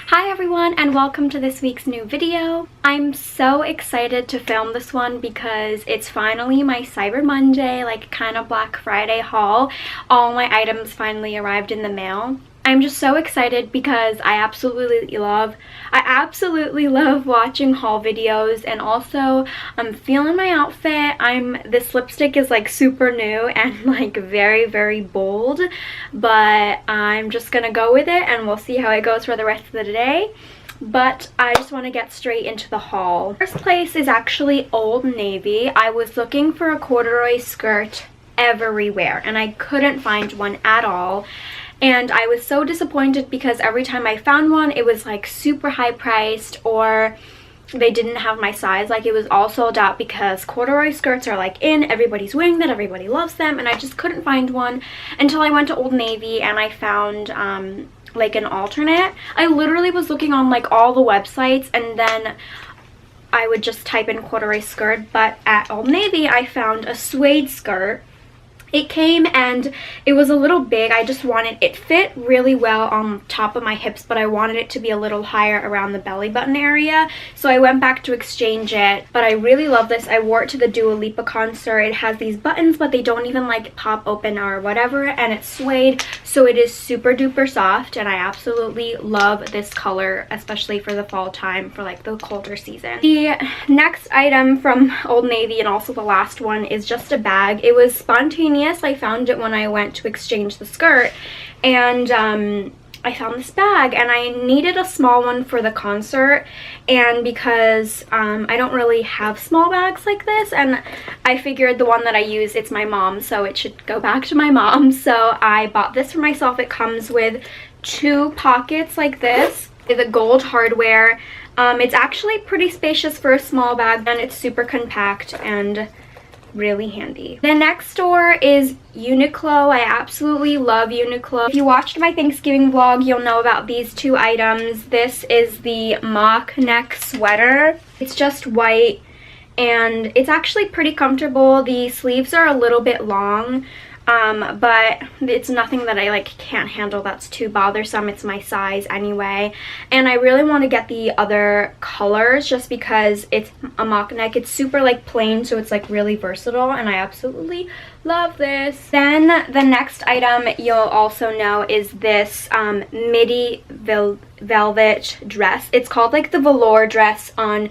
Hi everyone and welcome to this week's new video. I'm so excited to film this one because it's finally my Cyber Monday, like kind of Black Friday haul. All my items finally arrived in the mail. I'm just so excited because I absolutely love watching haul videos, and also I'm feeling my outfit. This lipstick is like super new and like very bold, but I'm just gonna go with it and we'll see how it goes for the rest of the day. But I just want to get straight into the haul. First place is actually Old Navy. I was looking for a corduroy skirt everywhere and I couldn't find one at all. And I was so disappointed because every time I found one, it was like super high priced or they didn't have my size. Like it was all sold out because corduroy skirts are like in, everybody's wearing them, everybody loves them, and I just couldn't find one until I went to Old Navy and I found like an alternate. I literally was looking on like all the websites and then I would just type in corduroy skirt, but at Old Navy I found a suede skirt. It came and it was a little big. It fit really well on top of my hips, but I wanted it to be a little higher around the belly button area. So I went back to exchange it, but I really love this. I wore it to the Dua Lipa concert. It has these buttons, but they don't even like pop open or whatever, and it's suede, so it is super duper soft, and I absolutely love this color, especially for the fall time, for like the colder season. The next item from Old Navy, and also the last one, is just a bag. It was spontaneous. I found it when I went to exchange the skirt, and I found this bag and I needed a small one for the concert, and because I don't really have small bags like this, and I figured the one that I use, it's my mom, so it should go back to my mom, so I bought this for myself. It comes with 2 pockets like this, the gold hardware. It's actually pretty spacious for a small bag, and it's super compact and really handy. The next store is UNIQLO. I absolutely love UNIQLO. If you watched my Thanksgiving vlog, you'll know about these 2 items. This is the mock neck sweater. It's just white and it's actually pretty comfortable. The sleeves are a little bit long, but it's nothing that I like can't handle that's too bothersome. It's my size anyway, and I really want to get the other colors just because it's a mock neck. It's super like plain, so it's like really versatile, and I absolutely love this. Then the next item you'll also know is this midi velvet dress. It's called like the velour dress on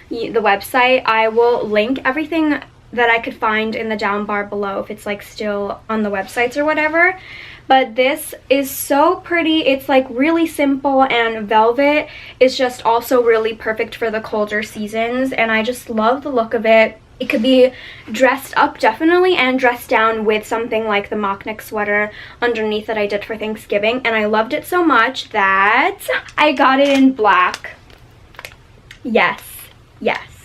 the website. I will link everything that I could find in the down bar below if it's like still on the websites or whatever. But this is so pretty. It's like really simple, and velvet is just also really perfect for the colder seasons, and I just love the look of it. It could be dressed up definitely and dressed down with something like the mock neck sweater underneath that I did for Thanksgiving, and I loved it so much that I got it in black. Yes.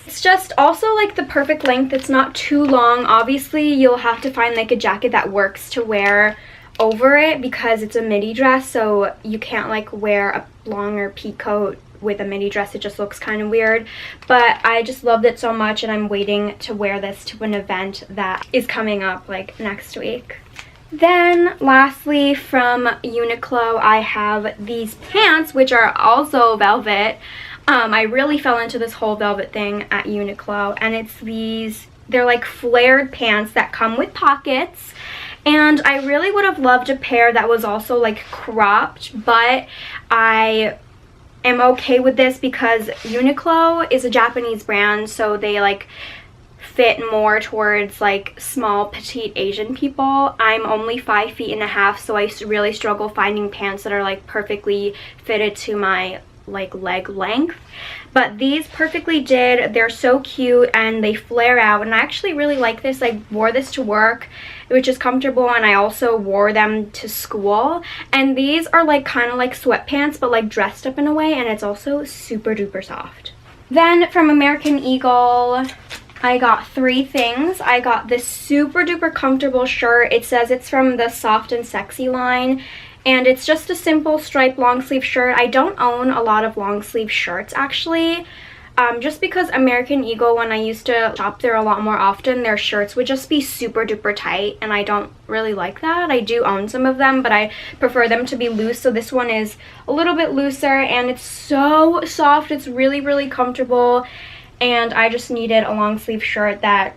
It's just also like the perfect length. It's not too long. Obviously you'll have to find like a jacket that works to wear over it because it's a midi dress, so you can't like wear a longer pea coat with a midi dress. It just looks kind of weird, but I just loved it so much, and I'm waiting to wear this to an event that is coming up like next week. Then lastly from UNIQLO, I have these pants, which are also velvet. I really fell into this whole velvet thing at UNIQLO, and it's they're like flared pants that come with pockets, and I really would have loved a pair that was also like cropped, but I am okay with this because UNIQLO is a Japanese brand, so they like fit more towards like small petite Asian people. I'm only 5'1.5 feet, so I really struggle finding pants that are like perfectly fitted to my like leg length, but these perfectly did. They're so cute and they flare out, and I actually really like this. I wore this to work, which is comfortable, and I also wore them to school, and these are like kind of like sweatpants but like dressed up in a way, and it's also super duper soft. Then from American Eagle, I got 3 things. I got this super duper comfortable shirt. It says it's from the Soft and Sexy line, and it's just a simple striped long sleeve shirt. I don't own a lot of long sleeve shirts actually. just because American Eagle, when I used to shop there a lot more often, their shirts would just be super duper tight, and I don't really like that. I do own some of them, but I prefer them to be loose. So this one is a little bit looser, and it's so soft. It's really, really comfortable, and I just needed a long sleeve shirt that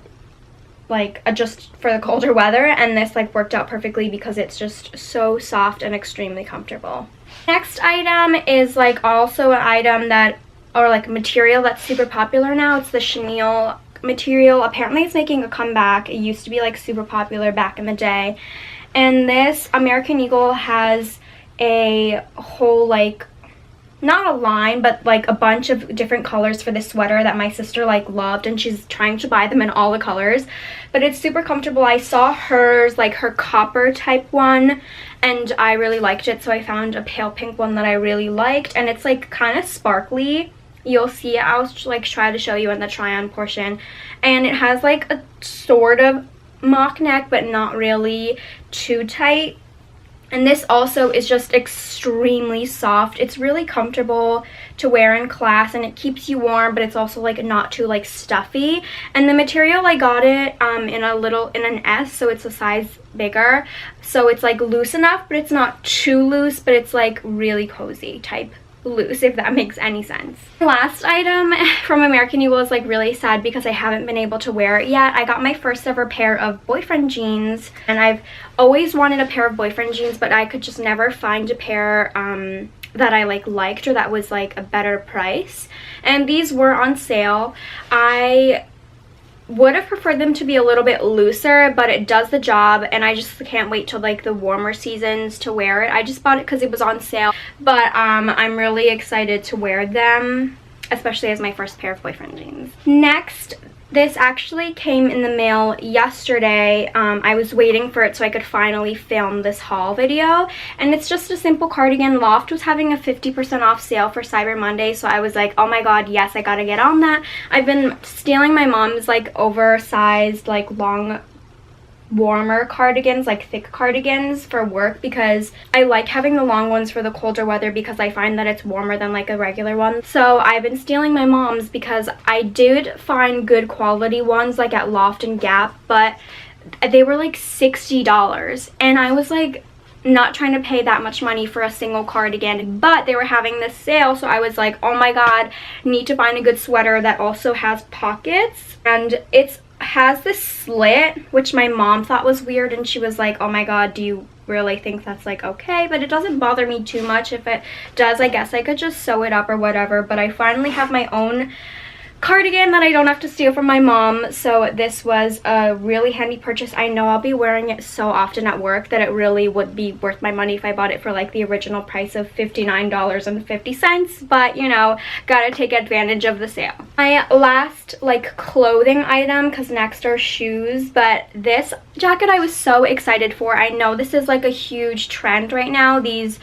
like just for the colder weather, and this like worked out perfectly because it's just so soft and extremely comfortable. Next item is like also an item that, or like a material that's super popular now. It's the chenille material. Apparently it's making a comeback. It used to be like super popular back in the day, and this American Eagle has a whole like, not a line, but like a bunch of different colors for this sweater that my sister like loved, and she's trying to buy them in all the colors. But it's super comfortable. I saw hers, like her copper type one, and I really liked it, so I found a pale pink one that I really liked, and it's like kind of sparkly. You'll see it. I'll like try to show you in the try on portion, and it has like a sort of mock neck, but not really too tight. And this also is just extremely soft. It's really comfortable to wear in class, and it keeps you warm, but it's also like not too like stuffy. And the material, I got it in an S, so it's a size bigger. So it's like loose enough, but it's not too loose, but it's like really cozy type loose, if that makes any sense. Last item from American Eagle is like really sad because I haven't been able to wear it yet. I got my first ever pair of boyfriend jeans, and I've always wanted a pair of boyfriend jeans, but I could just never find a pair that I liked, or that was like a better price. And these were on sale. I would have preferred them to be a little bit looser, but it does the job, and I just can't wait till like the warmer seasons to wear it. I just bought it because it was on sale, but I'm really excited to wear them, especially as my first pair of boyfriend jeans. Next, this actually came in the mail yesterday. I was waiting for it so I could finally film this haul video, and it's just a simple cardigan. Loft was having a 50% off sale for Cyber Monday, so I was like, oh my god, yes, I gotta get on that. I've been stealing my mom's like oversized, like long, warmer cardigans, like thick cardigans for work, because I like having the long ones for the colder weather because I find that it's warmer than like a regular one. So I've been stealing my mom's because I did find good quality ones like at Loft and Gap, but they were like $60, and I was like not trying to pay that much money for a single cardigan, but they were having this sale, so I was like, oh my god, need to find a good sweater that also has pockets. And it's has this slit, which my mom thought was weird, and she was like, oh my god, do you really think that's like okay? But it doesn't bother me too much. If it does, I guess I could just sew it up or whatever. But I finally have my own cardigan that I don't have to steal from my mom, so this was a really handy purchase. I know I'll be wearing it so often at work that it really would be worth my money if I bought it for like the original price of $59.50, but you know, gotta take advantage of the sale. My last like clothing item, because next are shoes, but this jacket I was so excited for. I know this is like a huge trend right now, these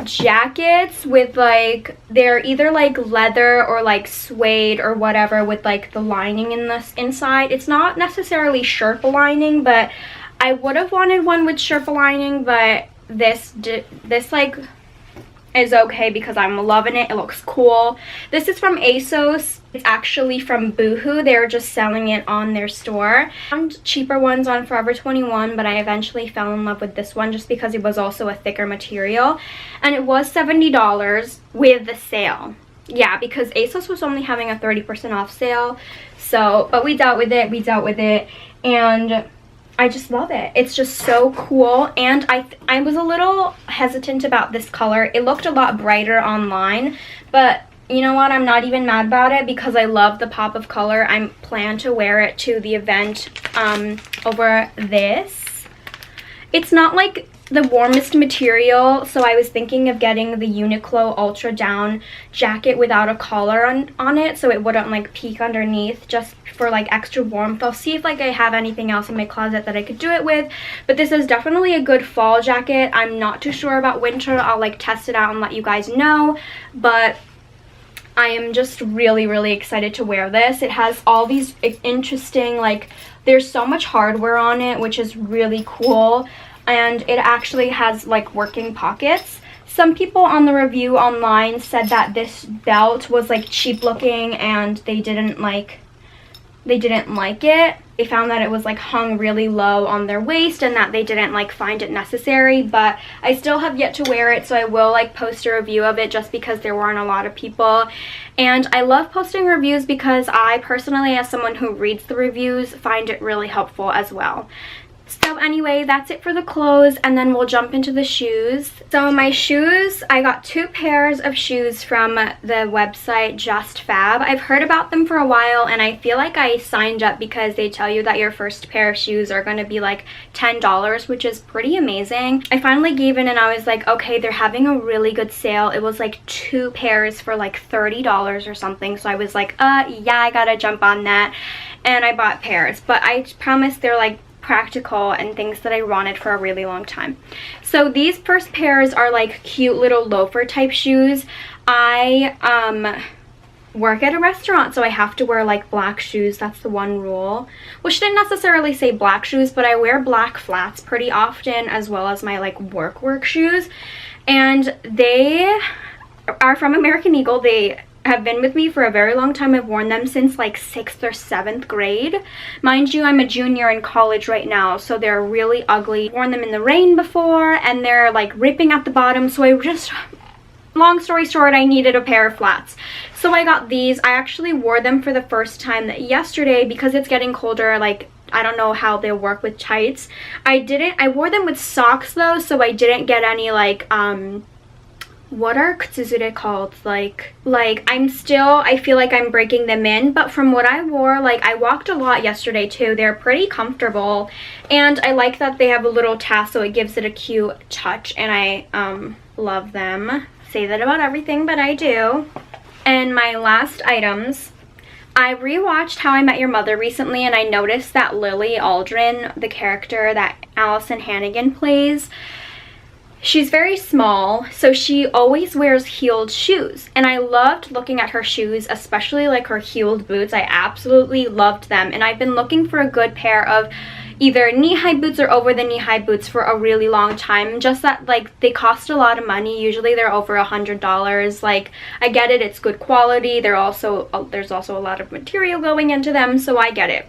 jackets with like, they're either like leather or like suede or whatever with like the lining in the inside. It's not necessarily Sherpa lining, but I would have wanted one with Sherpa lining, but this like is okay because I'm loving it. It looks cool. This is from ASOS. It's actually from Boohoo. They're just selling it on their store. I found cheaper ones on Forever 21, but I eventually fell in love with this one just because it was also a thicker material, and it was $70 with the sale. Yeah, because ASOS was only having a 30% off sale. So, but we dealt with it, and I just love it. It's just so cool, and I was a little hesitant about this color. It looked a lot brighter online, but you know what? I'm not even mad about it because I love the pop of color. I plan to wear it to the event over this. It's not like the warmest material, so I was thinking of getting the UNIQLO Ultra Down jacket without a collar on it, so it wouldn't like peek underneath, just for like extra warmth. I'll see if like I have anything else in my closet that I could do it with, but this is definitely a good fall jacket. I'm not too sure about winter. I'll like test it out and let you guys know, but I am just really, really excited to wear this. It has all these interesting, like, there's so much hardware on it, which is really cool. And it actually has like working pockets, Some people on the review online said that this belt was like cheap looking and they didn't like it. They found that it was like hung really low on their waist and that they didn't like find it necessary, but I still have yet to wear it, so I will like post a review of it just because there weren't a lot of people. And I love posting reviews because I personally, as someone who reads the reviews, find it really helpful as well. So anyway, that's it for the clothes, and then we'll jump into the shoes. So my shoes, I got 2 pairs of shoes from the website JustFab. I've heard about them for a while, and I feel like I signed up because they tell you that your first pair of shoes are going to be like $10, which is pretty amazing. I finally gave in and I was like, okay, they're having a really good sale. It was like 2 pairs for like $30 or something, so I was like, yeah, I gotta jump on that, and I bought pairs. But I promise they're like practical and things that I wanted for a really long time. So these first pairs are like cute little loafer type shoes. I work at a restaurant, so I have to wear like black shoes. That's the one rule. Which didn't necessarily say black shoes, but I wear black flats pretty often, as well as my like work shoes. And they are from American Eagle. They have been with me for a very long time. I've worn them since like 6th or 7th grade. Mind you, I'm a junior in college right now, so they're really ugly. I've worn them in the rain before, and they're like ripping at the bottom, so I just, long story short, I needed a pair of flats. So I got these. I actually wore them for the first time yesterday because it's getting colder. Like, I don't know how they'll work with tights. I wore them with socks though, so I didn't get any like, what are kutsuzure called? Like I feel like I'm breaking them in, but from what I wore, like I walked a lot yesterday too. They're pretty comfortable, and I like that they have a little tassel. It gives it a cute touch, and I love them. Say that about everything, but I do. And my last items, I rewatched How I Met Your Mother recently, and I noticed that Lily Aldrin, the character that Allison Hannigan plays, she's very small, so she always wears heeled shoes, and I loved looking at her shoes, especially like her heeled boots. I absolutely loved them, and I've been looking for a good pair of either knee-high boots or over the knee-high boots for a really long time. Just that like they cost a lot of money. Usually they're over $100. Like, I get it, it's good quality. There's also a lot of material going into them, so I get it.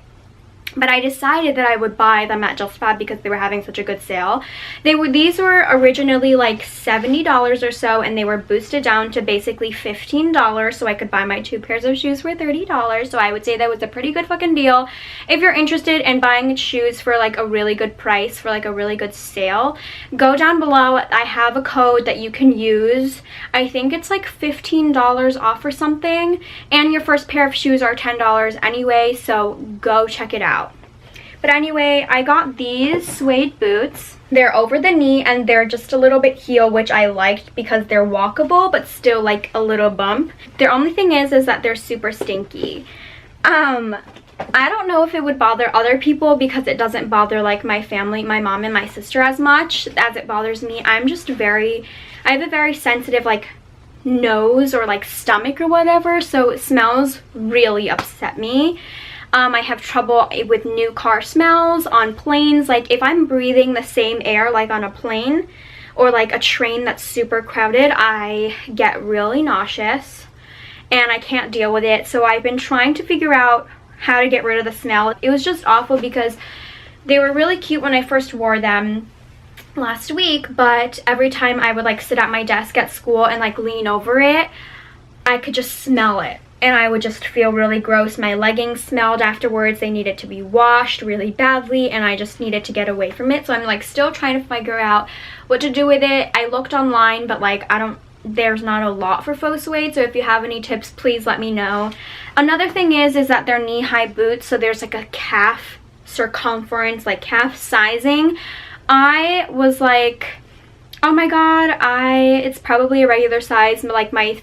But I decided that I would buy them at JustFab because they were having such a good sale. These were originally like $70 or so, and they were boosted down to basically $15, so I could buy my 2 pairs of shoes for $30. So I would say that was a pretty good fucking deal. If you're interested in buying shoes for like a really good price, for like a really good sale, go down below. I have a code that you can use. I think it's like $15 off or something, and your first pair of shoes are $10 anyway, so go check it out. But anyway, I got these suede boots. They're over the knee and they're just a little bit heel, which I liked because they're walkable but still like a little bump. Their only thing is that they're super stinky. I don't know if it would bother other people because it doesn't bother like my family, my mom and my sister as much as it bothers me. I have a very sensitive like nose or like stomach or whatever, so smells really upset me. I have trouble with new car smells on planes. Like if I'm breathing the same air like on a plane or like a train that's super crowded, I get really nauseous and I can't deal with it. So I've been trying to figure out how to get rid of the smell. It was just awful because they were really cute when I first wore them last week, but every time I would like sit at my desk at school and like lean over it, I could just smell it. And I would just feel really gross. My leggings smelled afterwards. They needed to be washed really badly, and I just needed to get away from it. So I'm like still trying to figure out what to do with it. I looked online, but like there's not a lot for faux suede, so if you have any tips, please let me know. Another thing is that they're knee-high boots, so there's like a calf circumference, like calf sizing. I was like, oh my god, it's probably a regular size. Like my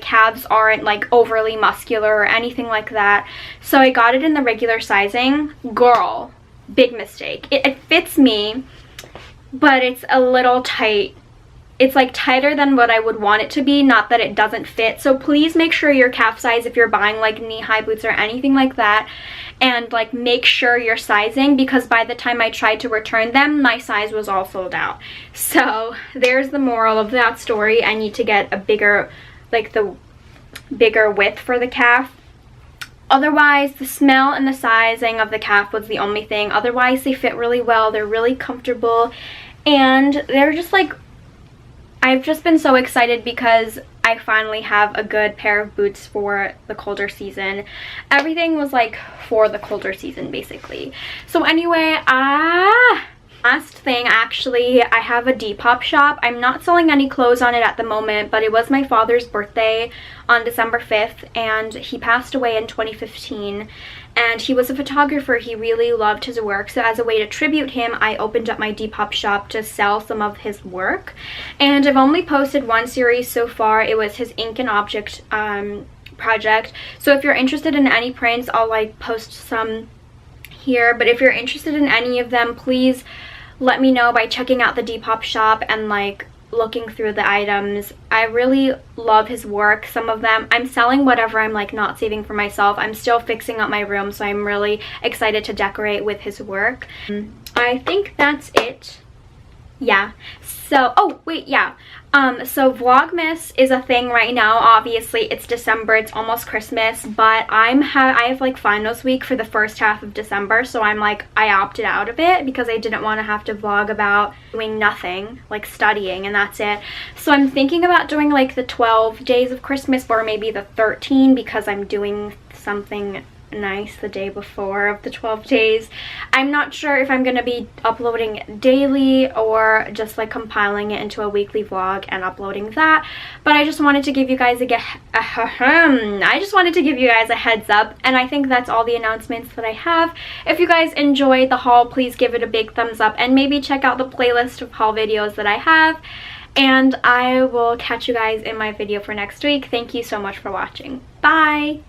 calves aren't like overly muscular or anything like that, so I got it in the regular sizing. Girl, big mistake. It fits me, but it's a little tight. It's like tighter than what I would want it to be, not that it doesn't fit. So please make sure your calf size if you're buying like knee-high boots or anything like that and like make sure you're sizing, because by the time I tried to return them, my size was all sold out. So there's the moral of that story. I need to get a bigger, like the bigger width for the calf. Otherwise, the smell and the sizing of the calf was the only thing. Otherwise, they fit really well. They're really comfortable, and they're just like, I've just been so excited because I finally have a good pair of boots for the colder season. Everything was like for the colder season basically. So anyway, last thing, actually, I have a Depop shop. I'm not selling any clothes on it at the moment, but it was my father's birthday on December 5th, and he passed away in 2015. And he was a photographer. He really loved his work. So as a way to tribute him, I opened up my Depop shop to sell some of his work. And I've only posted one series so far. It was his ink and object project. So if you're interested in any prints, I'll like post some here. But if you're interested in any of them, please let me know by checking out the Depop shop and like looking through the items. I really love his work. Some of them I'm selling, whatever I'm like not saving for myself. I'm still fixing up my room, so I'm really excited to decorate with his work. I think that's it. Yeah. So, oh wait, yeah. So Vlogmas is a thing right now. Obviously it's December, it's almost Christmas, but I have like finals week for the first half of December, so I'm like, I opted out of it because I didn't want to have to vlog about doing nothing, like studying, and that's it. So I'm thinking about doing like the 12 days of Christmas, or maybe the 13, because I'm doing something nice the day before of the 12 days. I'm not sure if I'm gonna be uploading daily or just like compiling it into a weekly vlog and uploading that, but I just wanted to give you guys a heads up, and I think that's all the announcements that I have. If you guys enjoyed the haul, please give it a big thumbs up and maybe check out the playlist of haul videos that I have, and I will catch you guys in my video for next week. Thank you so much for watching. Bye!